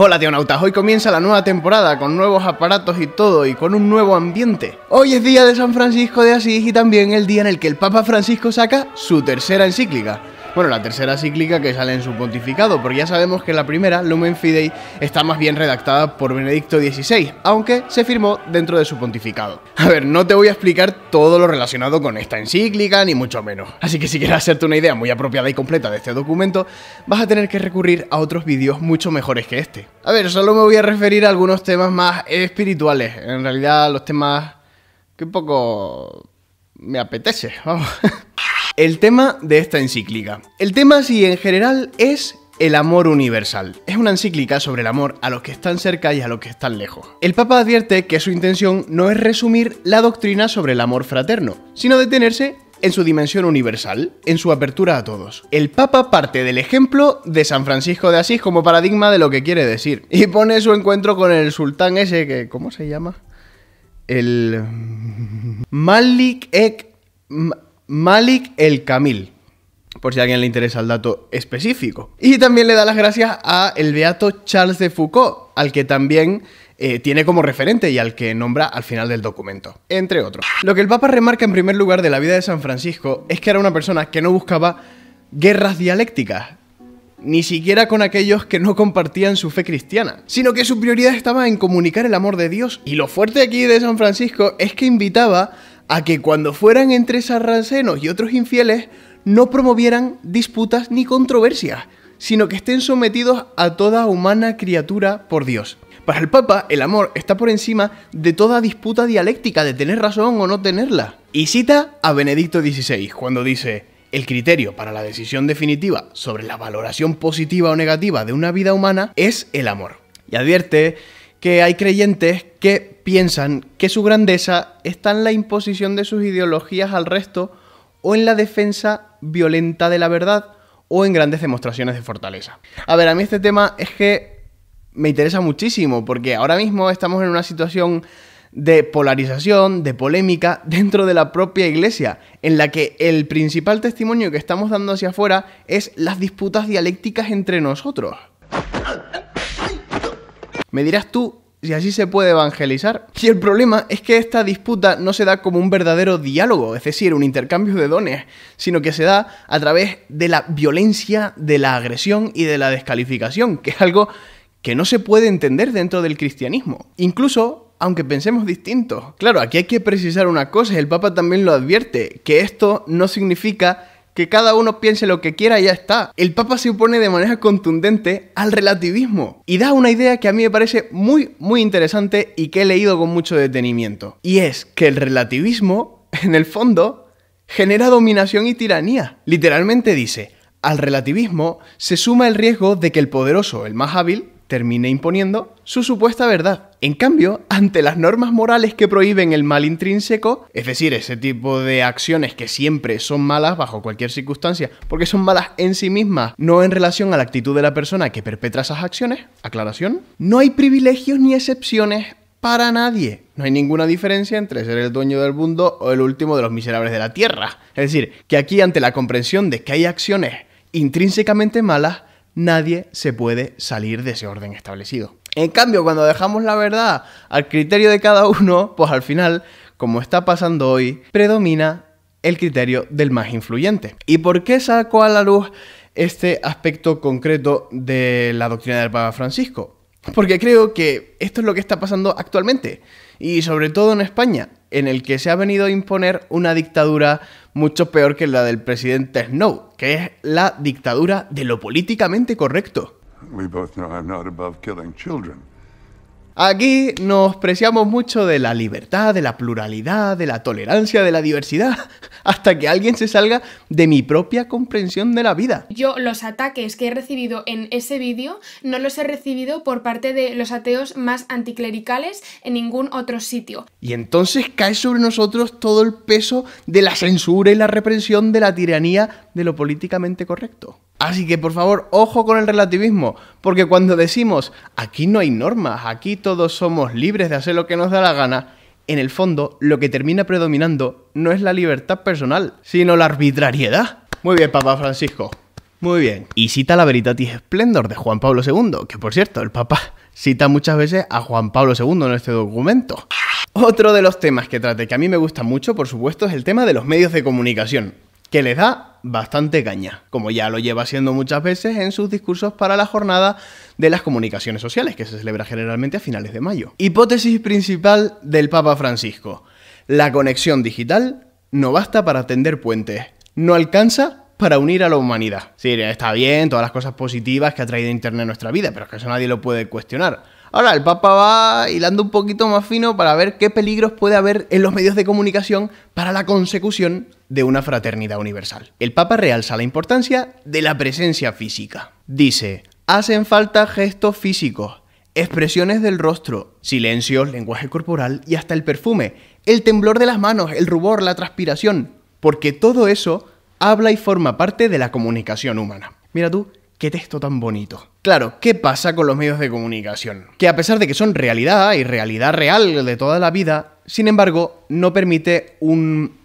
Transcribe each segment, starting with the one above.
Hola teonautas, hoy comienza la nueva temporada con nuevos aparatos y todo y con un nuevo ambiente. Hoy es día de San Francisco de Asís y también el día en el que el Papa Francisco saca su tercera encíclica. Bueno, la tercera encíclica que sale en su pontificado, porque ya sabemos que la primera, Lumen Fidei, está más bien redactada por Benedicto XVI, aunque se firmó dentro de su pontificado. A ver, no te voy a explicar todo lo relacionado con esta encíclica, ni mucho menos. Así que si quieres hacerte una idea muy apropiada y completa de este documento, vas a tener que recurrir a otros vídeos mucho mejores que este. A ver, solo me voy a referir a algunos temas más espirituales. En realidad, los temas que un poco me apetece, vamos. El tema de esta encíclica. El tema, sí, en general, es el amor universal. Es una encíclica sobre el amor a los que están cerca y a los que están lejos. El Papa advierte que su intención no es resumir la doctrina sobre el amor fraterno, sino detenerse en su dimensión universal, en su apertura a todos. El Papa parte del ejemplo de San Francisco de Asís como paradigma de lo que quiere decir, y pone su encuentro con el sultán ese que... ¿cómo se llama? El... Malik el Kamil, por si a alguien le interesa el dato específico. Y también le da las gracias a el beato Charles de Foucault, al que también tiene como referente y al que nombra al final del documento, entre otros. Lo que el Papa remarca en primer lugar de la vida de San Francisco es que era una persona que no buscaba guerras dialécticas, ni siquiera con aquellos que no compartían su fe cristiana, sino que su prioridad estaba en comunicar el amor de Dios. Y lo fuerte aquí de San Francisco es que invitaba a que cuando fueran entre sarracenos y otros infieles no promovieran disputas ni controversias, sino que estén sometidos a toda humana criatura por Dios. Para el Papa, el amor está por encima de toda disputa dialéctica de tener razón o no tenerla. Y cita a Benedicto XVI cuando dice: el criterio para la decisión definitiva sobre la valoración positiva o negativa de una vida humana es el amor. Y advierte que hay creyentes que piensan que su grandeza está en la imposición de sus ideologías al resto, o en la defensa violenta de la verdad, o en grandes demostraciones de fortaleza. A ver, a mí este tema es que me interesa muchísimo, porque ahora mismo estamos en una situación de polarización, de polémica dentro de la propia Iglesia, en la que el principal testimonio que estamos dando hacia afuera es las disputas dialécticas entre nosotros. Me dirás tú si así se puede evangelizar. Y el problema es que esta disputa no se da como un verdadero diálogo, es decir, un intercambio de dones, sino que se da a través de la violencia, de la agresión y de la descalificación, que es algo que no se puede entender dentro del cristianismo. Incluso aunque pensemos distintos. Claro, aquí hay que precisar una cosa, y el Papa también lo advierte, que esto no significa que cada uno piense lo que quiera y ya está. El Papa se opone de manera contundente al relativismo y da una idea que a mí me parece muy interesante y que he leído con mucho detenimiento. Y es que el relativismo, en el fondo, genera dominación y tiranía. Literalmente dice: al relativismo se suma el riesgo de que el poderoso, el más hábil, termine imponiendo su supuesta verdad. En cambio, ante las normas morales que prohíben el mal intrínseco, es decir, ese tipo de acciones que siempre son malas bajo cualquier circunstancia, porque son malas en sí mismas, no en relación a la actitud de la persona que perpetra esas acciones, aclaración, no hay privilegios ni excepciones para nadie. No hay ninguna diferencia entre ser el dueño del mundo o el último de los miserables de la tierra. Es decir, que aquí, ante la comprensión de que hay acciones intrínsecamente malas, nadie se puede salir de ese orden establecido. En cambio, cuando dejamos la verdad al criterio de cada uno, pues al final, como está pasando hoy, predomina el criterio del más influyente. ¿Y por qué saco a la luz este aspecto concreto de la doctrina del Papa Francisco? Porque creo que esto es lo que está pasando actualmente, y sobre todo en España, en el que se ha venido a imponer una dictadura mucho peor que la del presidente Snow, que es la dictadura de lo políticamente correcto. We both know I'm not above killing children. Aquí nos preciamos mucho de la libertad, de la pluralidad, de la tolerancia, de la diversidad, hasta que alguien se salga de mi propia comprensión de la vida. Yo los ataques que he recibido en ese vídeo no los he recibido por parte de los ateos más anticlericales en ningún otro sitio. Y entonces cae sobre nosotros todo el peso de la censura y la represión de la tiranía de lo políticamente correcto. Así que, por favor, ojo con el relativismo, porque cuando decimos aquí no hay normas, aquí todos somos libres de hacer lo que nos da la gana, en el fondo lo que termina predominando no es la libertad personal, sino la arbitrariedad. Muy bien, Papa Francisco. Muy bien. Y cita la Veritatis Splendor de Juan Pablo II, que por cierto, el Papa cita muchas veces a Juan Pablo II en este documento. Otro de los temas que trate, que a mí me gusta mucho, por supuesto, es el tema de los medios de comunicación, que les da bastante caña, como ya lo lleva haciendo muchas veces en sus discursos para la jornada de las comunicaciones sociales, que se celebra generalmente a finales de mayo. Hipótesis principal del Papa Francisco: la conexión digital no basta para tender puentes, no alcanza para unir a la humanidad. Sí, está bien, todas las cosas positivas que ha traído Internet a nuestra vida, pero es que eso nadie lo puede cuestionar. Ahora, el Papa va hilando un poquito más fino para ver qué peligros puede haber en los medios de comunicación para la consecución de una fraternidad universal. El Papa realza la importancia de la presencia física. Dice: hacen falta gestos físicos, expresiones del rostro, silencios, lenguaje corporal y hasta el perfume, el temblor de las manos, el rubor, la transpiración, porque todo eso habla y forma parte de la comunicación humana. Mira tú, qué texto tan bonito. Claro, ¿qué pasa con los medios de comunicación? Que a pesar de que son realidad y realidad real de toda la vida, sin embargo, no permite un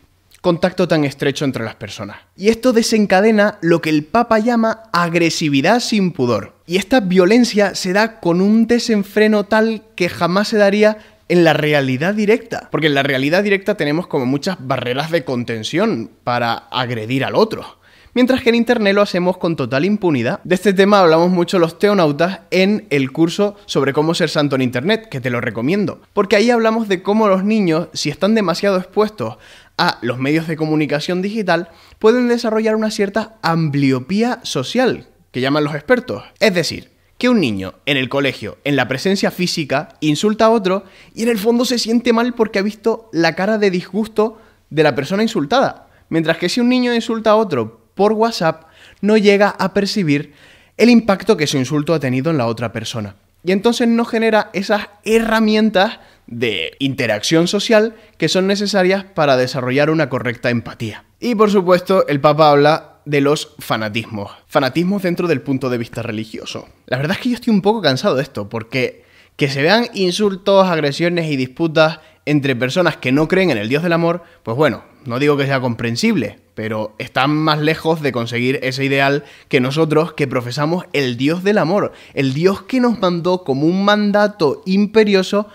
contacto tan estrecho entre las personas. Y esto desencadena lo que el Papa llama agresividad sin pudor. Y esta violencia se da con un desenfreno tal que jamás se daría en la realidad directa. Porque en la realidad directa tenemos como muchas barreras de contención para agredir al otro. Mientras que en Internet lo hacemos con total impunidad. De este tema hablamos mucho los teonautas en el curso sobre cómo ser santo en Internet, que te lo recomiendo. Porque ahí hablamos de cómo los niños, si están demasiado expuestos a los medios de comunicación digital, pueden desarrollar una cierta ambliopía social, que llaman los expertos. Es decir, que un niño en el colegio, en la presencia física, insulta a otro y en el fondo se siente mal porque ha visto la cara de disgusto de la persona insultada. Mientras que si un niño insulta a otro por WhatsApp, no llega a percibir el impacto que su insulto ha tenido en la otra persona. Y entonces no genera esas herramientas de interacción social que son necesarias para desarrollar una correcta empatía. Y por supuesto, el Papa habla de los fanatismos. Fanatismos dentro del punto de vista religioso. La verdad es que yo estoy un poco cansado de esto, porque que se vean insultos, agresiones y disputas entre personas que no creen en el Dios del amor, pues bueno, no digo que sea comprensible, pero están más lejos de conseguir ese ideal que nosotros, que profesamos el Dios del amor, el Dios que nos mandó como un mandato imperioso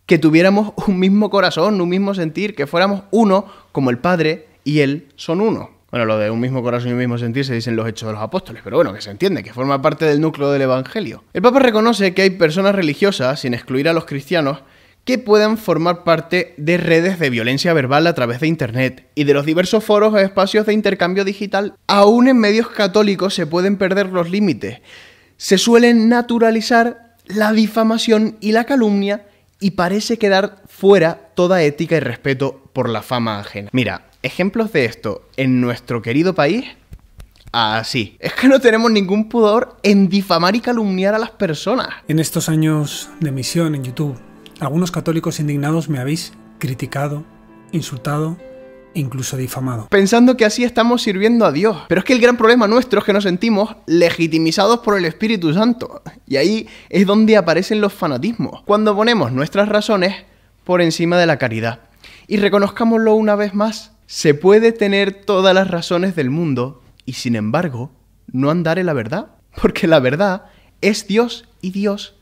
que tuviéramos un mismo corazón, un mismo sentir, que fuéramos uno como el Padre y Él son uno. Bueno, lo de un mismo corazón y un mismo sentir se dice en los Hechos de los Apóstoles, pero bueno, que se entiende, que forma parte del núcleo del Evangelio. El Papa reconoce que hay personas religiosas, sin excluir a los cristianos, que puedan formar parte de redes de violencia verbal a través de Internet y de los diversos foros o espacios de intercambio digital. Aún en medios católicos se pueden perder los límites. Se suelen naturalizar la difamación y la calumnia y parece quedar fuera toda ética y respeto por la fama ajena. Mira, ejemplos de esto en nuestro querido país, así. Es que no tenemos ningún pudor en difamar y calumniar a las personas. En estos años de misión en YouTube, algunos católicos indignados me habéis criticado, insultado e incluso difamado. Pensando que así estamos sirviendo a Dios. Pero es que el gran problema nuestro es que nos sentimos legitimizados por el Espíritu Santo. Y ahí es donde aparecen los fanatismos. Cuando ponemos nuestras razones por encima de la caridad. Y reconozcámoslo una vez más. Se puede tener todas las razones del mundo y sin embargo no andar en la verdad. Porque la verdad es Dios y Dios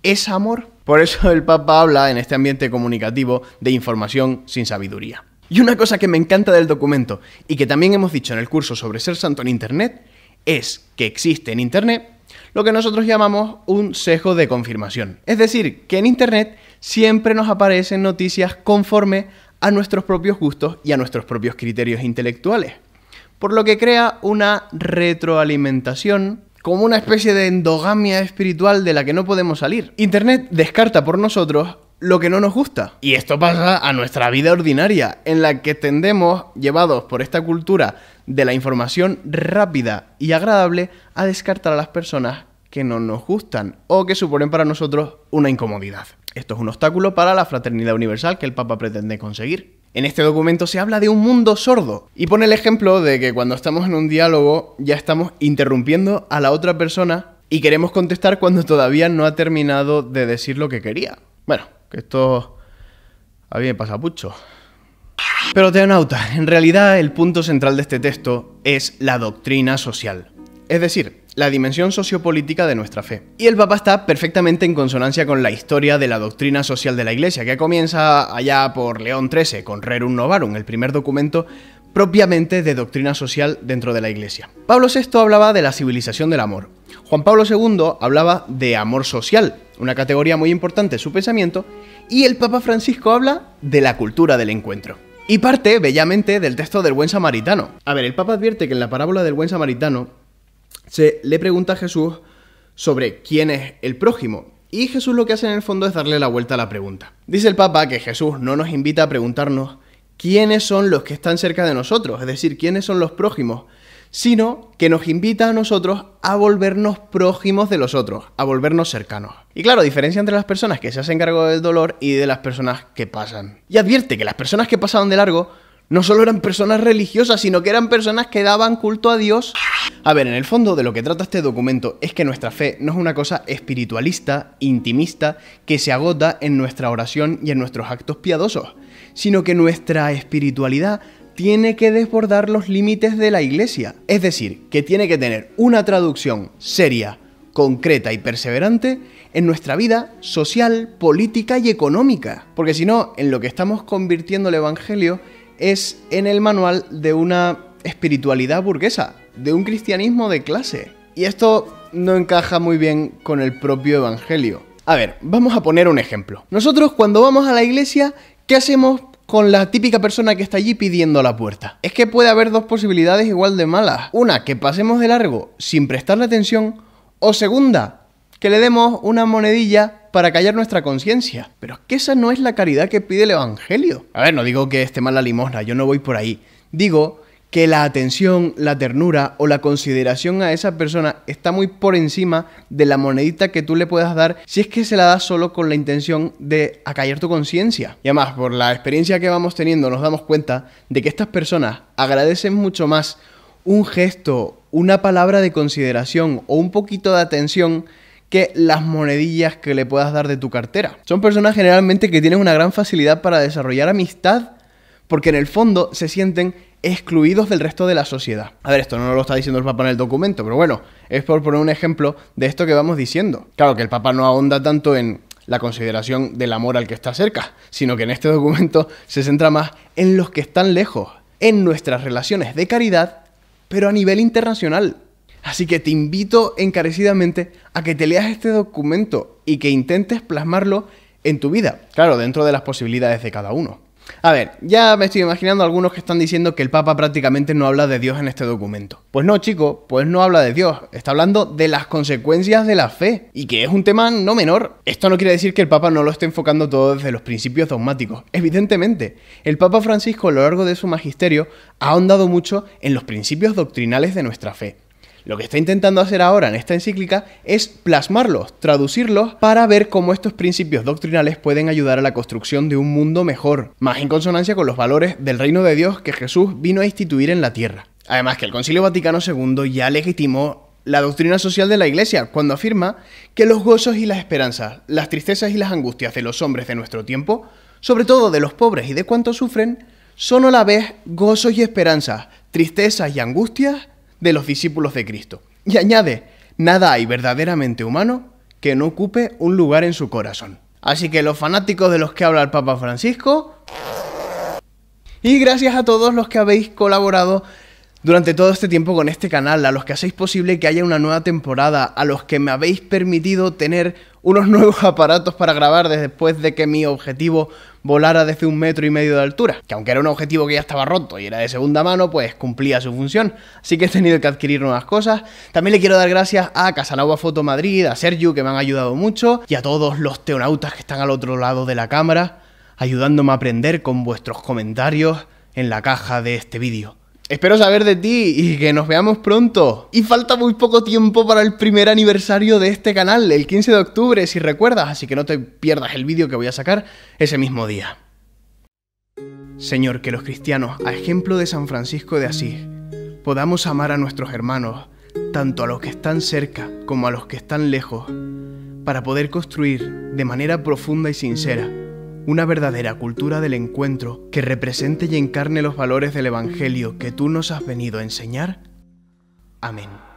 es amor. Por eso el Papa habla en este ambiente comunicativo de información sin sabiduría. Y una cosa que me encanta del documento y que también hemos dicho en el curso sobre ser santo en Internet es que existe en Internet lo que nosotros llamamos un sesgo de confirmación. Es decir, que en Internet siempre nos aparecen noticias conforme a nuestros propios gustos y a nuestros propios criterios intelectuales. Por lo que crea una retroalimentación, como una especie de endogamia espiritual de la que no podemos salir. Internet descarta por nosotros lo que no nos gusta. Y esto pasa a nuestra vida ordinaria, en la que tendemos, llevados por esta cultura de la información rápida y agradable, a descartar a las personas que no nos gustan o que suponen para nosotros una incomodidad. Esto es un obstáculo para la fraternidad universal que el Papa pretende conseguir. En este documento se habla de un mundo sordo y pone el ejemplo de que cuando estamos en un diálogo ya estamos interrumpiendo a la otra persona y queremos contestar cuando todavía no ha terminado de decir lo que quería. Bueno, que esto a mí me pasa mucho. Pero teonauta, en realidad el punto central de este texto es la doctrina social. es decir, la dimensión sociopolítica de nuestra fe. Y el Papa está perfectamente en consonancia con la historia de la doctrina social de la Iglesia, que comienza allá por León XIII, con Rerum Novarum, el primer documento propiamente de doctrina social dentro de la Iglesia. Pablo VI hablaba de la civilización del amor. Juan Pablo II hablaba de amor social, una categoría muy importante en su pensamiento, y el Papa Francisco habla de la cultura del encuentro. Y parte bellamente del texto del Buen Samaritano. A ver, el Papa advierte que en la parábola del Buen Samaritano se le pregunta a Jesús sobre quién es el prójimo. Y Jesús lo que hace en el fondo es darle la vuelta a la pregunta. Dice el Papa que Jesús no nos invita a preguntarnos quiénes son los que están cerca de nosotros, es decir, quiénes son los prójimos, sino que nos invita a nosotros a volvernos prójimos de los otros, a volvernos cercanos. Y claro, diferencia entre las personas que se hacen cargo del dolor y de las personas que pasan. Y advierte que las personas que pasaban de largo no solo eran personas religiosas, sino que eran personas que daban culto a Dios. A ver, en el fondo de lo que trata este documento es que nuestra fe no es una cosa espiritualista, intimista, que se agota en nuestra oración y en nuestros actos piadosos, sino que nuestra espiritualidad tiene que desbordar los límites de la Iglesia. Es decir, que tiene que tener una traducción seria, concreta y perseverante en nuestra vida social, política y económica. Porque si no, en lo que estamos convirtiendo el Evangelio es en el manual de una espiritualidad burguesa, de un cristianismo de clase. Y esto no encaja muy bien con el propio Evangelio. A ver, vamos a poner un ejemplo. Nosotros cuando vamos a la iglesia, ¿qué hacemos con la típica persona que está allí pidiendo a la puerta? Es que puede haber dos posibilidades igual de malas. Una, que pasemos de largo sin prestarle atención, o segunda, que le demos una monedilla para callar nuestra conciencia. Pero es que esa no es la caridad que pide el Evangelio. A ver, no digo que esté mal la limosna, yo no voy por ahí. Digo que la atención, la ternura o la consideración a esa persona está muy por encima de la monedita que tú le puedas dar si es que se la das solo con la intención de acallar tu conciencia. Y además, por la experiencia que vamos teniendo, nos damos cuenta de que estas personas agradecen mucho más un gesto, una palabra de consideración o un poquito de atención que las monedillas que le puedas dar de tu cartera. Son personas generalmente que tienen una gran facilidad para desarrollar amistad porque en el fondo se sienten excluidos del resto de la sociedad. A ver, esto no lo está diciendo el Papa en el documento, pero bueno, es por poner un ejemplo de esto que vamos diciendo. Claro que el Papa no ahonda tanto en la consideración del amor al que está cerca, sino que en este documento se centra más en los que están lejos, en nuestras relaciones de caridad, pero a nivel internacional. Así que te invito encarecidamente a que te leas este documento y que intentes plasmarlo en tu vida, claro, dentro de las posibilidades de cada uno. A ver, ya me estoy imaginando algunos que están diciendo que el Papa prácticamente no habla de Dios en este documento. Pues no, chico, pues no habla de Dios, está hablando de las consecuencias de la fe, y que es un tema no menor. Esto no quiere decir que el Papa no lo esté enfocando todo desde los principios dogmáticos. Evidentemente, el Papa Francisco a lo largo de su magisterio ha ahondado mucho en los principios doctrinales de nuestra fe. Lo que está intentando hacer ahora en esta encíclica es plasmarlos, traducirlos para ver cómo estos principios doctrinales pueden ayudar a la construcción de un mundo mejor, más en consonancia con los valores del reino de Dios que Jesús vino a instituir en la tierra. Además que el Concilio Vaticano II ya legitimó la doctrina social de la Iglesia cuando afirma que los gozos y las esperanzas, las tristezas y las angustias de los hombres de nuestro tiempo, sobre todo de los pobres y de cuantos sufren, son a la vez gozos y esperanzas, tristezas y angustias de los discípulos de Cristo. Y añade, nada hay verdaderamente humano que no ocupe un lugar en su corazón. Así que los fanáticos de los que habla el Papa Francisco, y gracias a todos los que habéis colaborado durante todo este tiempo con este canal, a los que hacéis posible que haya una nueva temporada, a los que me habéis permitido tener unos nuevos aparatos para grabar después de que mi objetivo volara desde 1,5 metros de altura, que aunque era un objetivo que ya estaba roto y era de segunda mano, pues cumplía su función, así que he tenido que adquirir nuevas cosas. También le quiero dar gracias a Casanova Foto Madrid, a Sergio, que me han ayudado mucho, y a todos los teonautas que están al otro lado de la cámara, ayudándome a aprender con vuestros comentarios en la caja de este vídeo. Espero saber de ti y que nos veamos pronto. Y falta muy poco tiempo para el primer aniversario de este canal, el 15 de octubre, si recuerdas, así que no te pierdas el vídeo que voy a sacar ese mismo día. Señor, que los cristianos, a ejemplo de San Francisco de Asís, podamos amar a nuestros hermanos, tanto a los que están cerca como a los que están lejos, para poder construir de manera profunda y sincera una verdadera cultura del encuentro que represente y encarne los valores del Evangelio que tú nos has venido a enseñar. Amén.